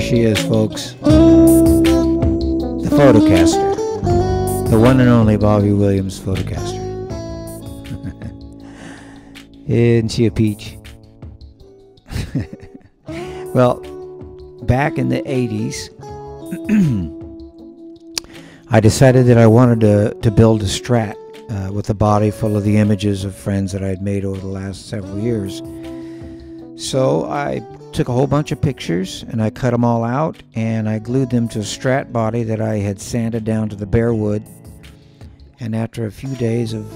she is, folks. The Photocaster. The one and only Bobby Wiliams Photocaster. Isn't she a peach? Well, back in the 80s, I decided that I wanted to build a Strat with a body full of the images of friends that I'd made over the last several years. So I took a whole bunch of pictures and I cut them all out and I glued them to a Strat body that I had sanded down to the bare wood. And after a few days of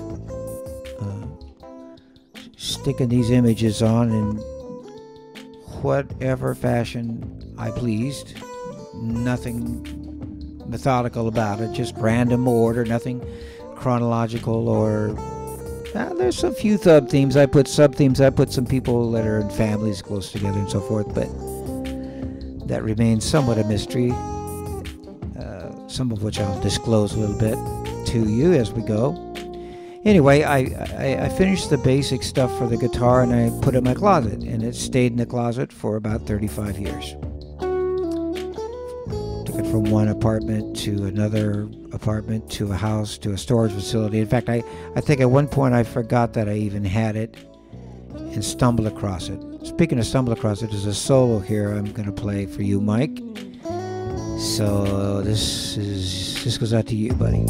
sticking these images on in whatever fashion I pleased, nothing methodical about it, just random order, nothing chronological or there's a few sub-themes. I put sub-themes. I put some people that are in families close together and so forth, but that remains somewhat a mystery, some of which I'll disclose a little bit to you as we go. Anyway, I finished the basic stuff for the guitar and I put it in my closet, and it stayed in the closet for about 35 years. Took it from one apartment to another apartment to a house to a storage facility. In fact, I think at one point I forgot that I even had it and stumbled across it. Speaking of stumble across it, there's a solo here I'm going to play for you, Mike. So this goes out to you, buddy.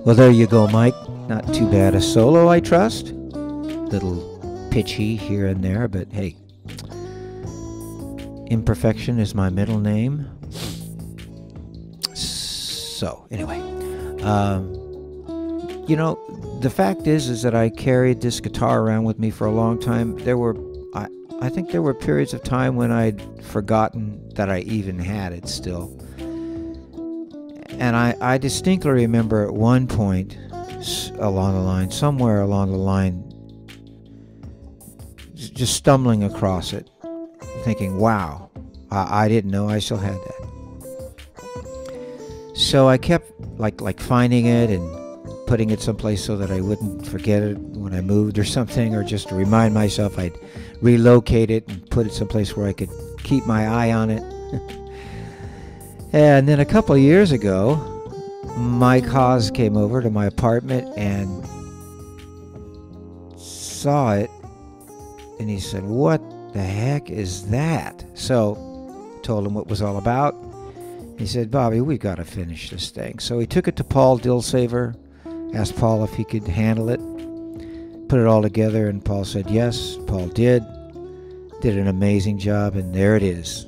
Well, there you go, Mike. Not too bad a solo, I trust. Little pitchy here and there, but hey. Imperfection is my middle name. So, anyway. You know, the fact is that I carried this guitar around with me for a long time. I think there were periods of time when I'd forgotten that I even had it still. And I distinctly remember at one point along the line, somewhere along the line, just stumbling across it, thinking, wow, I didn't know I still had that. So I kept like finding it and putting it someplace so that I wouldn't forget it when I moved or something, or just to remind myself I'd relocate it and put it someplace where I could keep my eye on it. And then a couple of years ago, Mike Haas came over to my apartment and saw it, and he said, "What the heck is that?" So I told him what it was all about. He said, "Bobby, we've got to finish this thing." So he took it to Paul Dillsaver, asked Paul if he could handle it, put it all together, and Paul said yes. Paul did an amazing job, and there it is,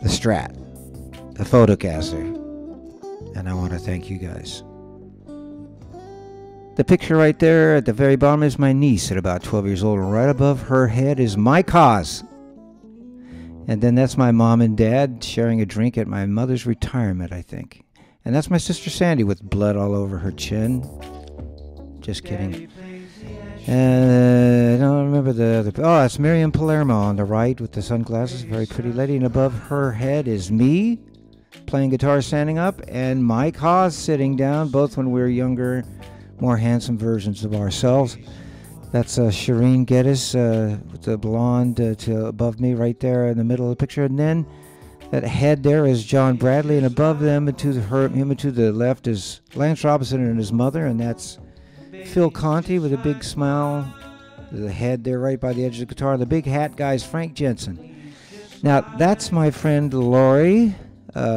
the Strat. The Photocaster, and I want to thank you guys. The picture right there at the very bottom is my niece at about 12 years old, and right above her head is my cause. And then that's my mom and dad sharing a drink at my mother's retirement, I think. And that's my sister Sandy with blood all over her chin. Just kidding. I don't remember the oh, that's Miriam Palermo on the right with the sunglasses, very pretty lady, and above her head is me playing guitar standing up, and Mike Haas sitting down, both when we were younger, more handsome versions of ourselves. That's Shireen Geddes with the blonde to above me right there in the middle of the picture. And then That head there is John Bradley, and above them and to him and to the left is Lance Robinson and his mother, and that's Phil Conti with a big smile. The head there right by the edge of the guitar. The big hat guy is Frank Jensen. Now, that's my friend Lori,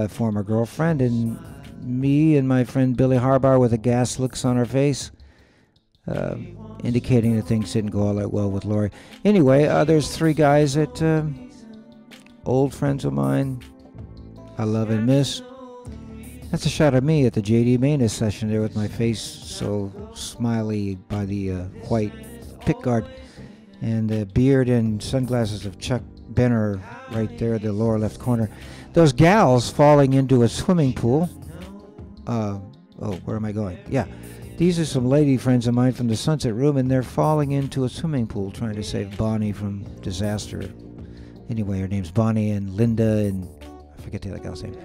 former girlfriend, and me and my friend Billy Harbar with the gas looks on our face, indicating that things didn't go all that well with Lori. Anyway, there's three guys that old friends of mine I love and miss. That's a shot of me at the J.D. Manus session there with my face so smiley by the white pickguard, and the beard and sunglasses of Chuck Benner right there, the lower left corner. Those gals falling into a swimming pool. Oh, where am I going? Yeah. These are some lady friends of mine from the Sunset Room, and they're falling into a swimming pool trying to save Bonnie from disaster. Anyway, her name's Bonnie and Linda, and I forget the other gal's name.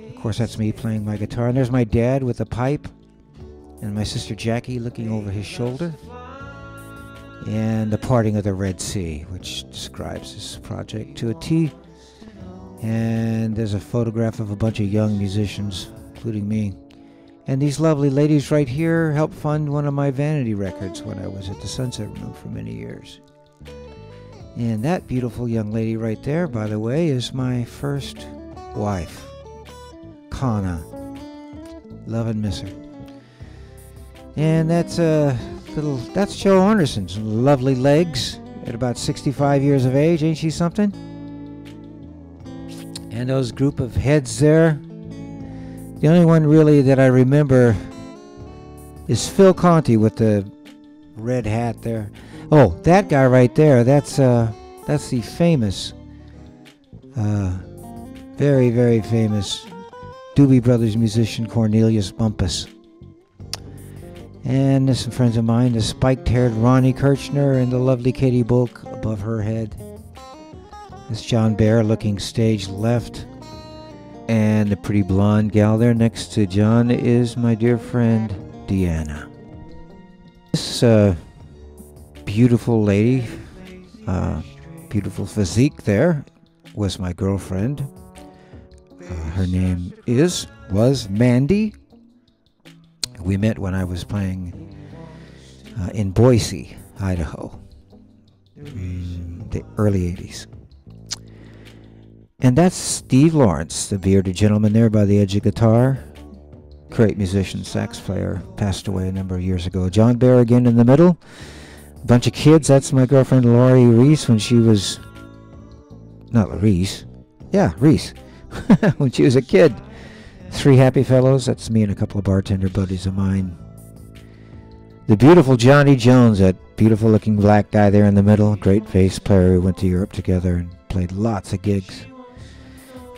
Of course, that's me playing my guitar. And there's my dad with a pipe, and my sister Jackie looking over his shoulder. And the parting of the Red Sea, which describes this project to a T. And there's a photograph of a bunch of young musicians, including me. And these lovely ladies right here helped fund one of my vanity records when I was at the Sunset Room for many years. And that beautiful young lady right there, by the way, is my first wife, Kana. Love and miss her. And that's Joe Anderson's lovely legs at about 65 years of age. Ain't she something? And those group of heads there. The only one really that I remember is Phil Conti with the red hat there. Oh, that guy right there, that's the famous, very, very famous Doobie Brothers musician Cornelius Bumpus. And there's some friends of mine, the spiked-haired Ronnie Kirchner and the lovely Katie Bulk above her head. That's John Baer looking stage left. And the pretty blonde gal there next to John is my dear friend Deanna. This beautiful lady, beautiful physique there, was my girlfriend. Her name was Mandy. We met when I was playing in Boise, Idaho, in the early 80s. And that's Steve Lawrence, the bearded gentleman there by the edge of the guitar. Great musician, sax player, passed away a number of years ago. John Baer again in the middle. A bunch of kids. That's my girlfriend Laurie Reese when she was... Not Reese. Yeah, Reese. When she was a kid. Three happy fellows. That's me and a couple of bartender buddies of mine. The beautiful Johnny Jones, that beautiful looking black guy there in the middle. Great bass player. We went to Europe together and played lots of gigs.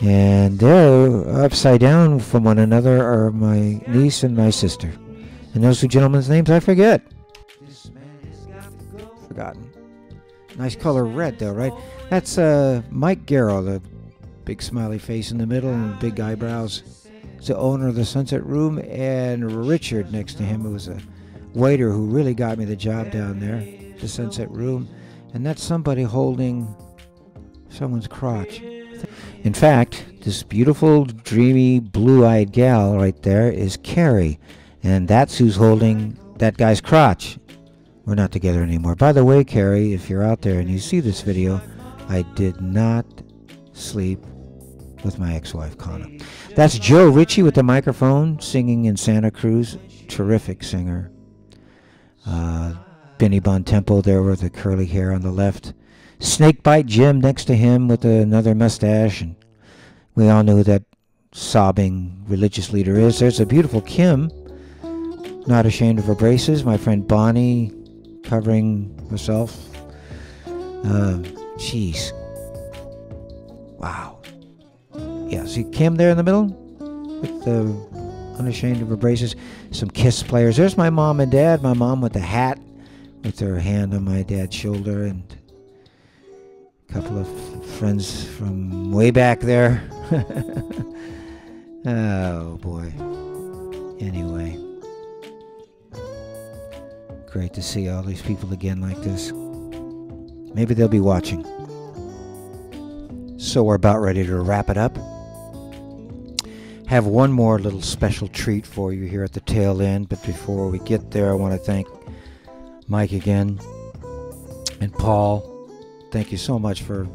And they're upside down from one another are my niece and my sister. And those two gentlemen's names I forget. Forgotten. Nice color red though, right? That's Mike Garrow, the big smiley face in the middle and big eyebrows. He's the owner of the Sunset Room, and Richard next to him, who was a waiter who really got me the job down there, the Sunset Room. And that's somebody holding someone's crotch. In fact, this beautiful, dreamy, blue-eyed gal right there is Carrie, and that's who's holding that guy's crotch. We're not together anymore. By the way, Carrie, if you're out there and you see this video, I did not sleep with my ex-wife, Connor. That's Joe Ritchie with the microphone, singing in Santa Cruz. Terrific singer. Benny Bontempo there with the curly hair on the left. Snakebite Jim next to him with another mustache, and we all know who that sobbing religious leader is. There's a beautiful Kim, not ashamed of her braces. My friend Bonnie, covering herself. Jeez. Wow. Yeah, see Kim there in the middle with the unashamed of her braces. Some Kiss players. There's my mom and dad. My mom with the hat, with her hand on my dad's shoulder, and couple of friends from way back there. Oh boy. Anyway, great to see all these people again like this. Maybe they'll be watching. So we're about ready to wrap it up. Have one more little special treat for you here at the tail end, but before we get there, I want to thank Mike again and Paul. Thank you so much for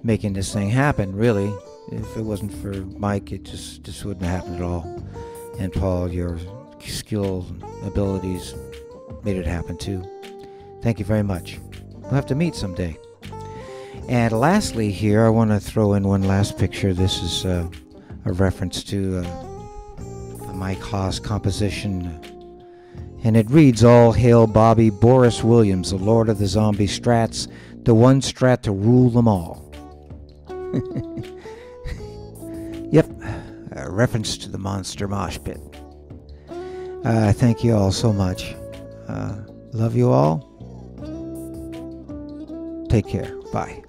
making this thing happen, really. If it wasn't for Mike, it just wouldn't have happened at all. And Paul, your skills and abilities made it happen too. Thank you very much. We'll have to meet someday. And lastly here, I want to throw in one last picture. This is a reference to a Mike Haas composition. And it reads, "All hail Bobby Boris Williams, the Lord of the Zombie Strats, the one strat to rule them all." Yep, a reference to the Monster Mosh Pit. Thank you all so much. Love you all. Take care. Bye.